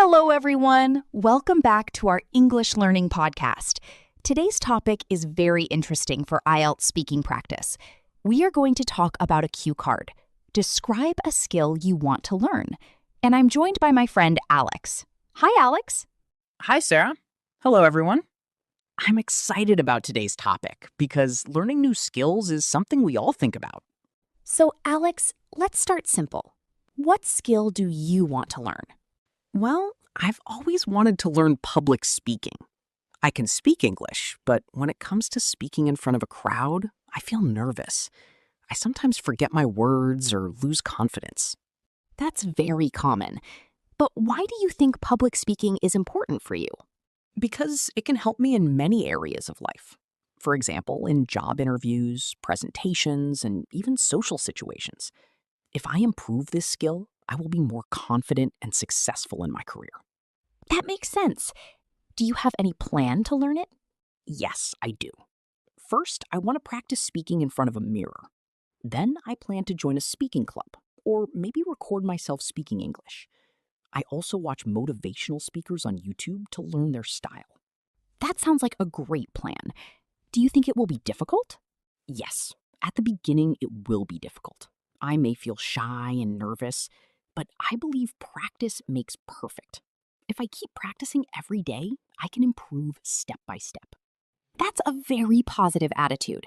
Hello, everyone. Welcome back to our English learning podcast. Today's topic is very interesting for IELTS speaking practice. We are going to talk about a cue card. Describe a skill you want to learn. And I'm joined by my friend Alex. Hi, Alex. Hi, Sarah. Hello, everyone. I'm excited about today's topic because learning new skills is something we all think about. So, Alex, let's start simple. What skill do you want to learn? Well, I've always wanted to learn public speaking. I can speak English, but when it comes to speaking in front of a crowd, I feel nervous. I sometimes forget my words or lose confidence. That's very common. But why do you think public speaking is important for you? Because it can help me in many areas of life. For example, in job interviews, presentations, and even social situations. If I improve this skill, I will be more confident and successful in my career. That makes sense. Do you have any plan to learn it? Yes, I do. First, I want to practice speaking in front of a mirror. Then I plan to join a speaking club, or maybe record myself speaking English. I also watch motivational speakers on YouTube to learn their style. That sounds like a great plan. Do you think it will be difficult? Yes, at the beginning it will be difficult. I may feel shy and nervous, but I believe practice makes perfect. If I keep practicing every day, I can improve step by step. That's a very positive attitude.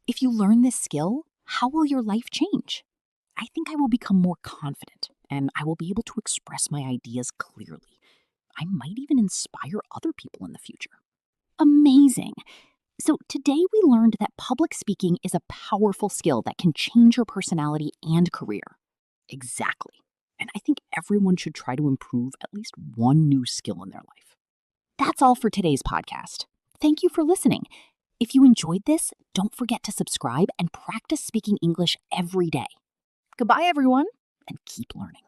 If you learn this skill, how will your life change? I think I will become more confident, and I will be able to express my ideas clearly. I might even inspire other people in the future. Amazing. So today we learned that public speaking is a powerful skill that can change your personality and career. Exactly. And I think everyone should try to improve at least one new skill in their life. That's all for today's podcast. Thank you for listening. If you enjoyed this, don't forget to subscribe and practice speaking English every day. Goodbye, everyone, and keep learning.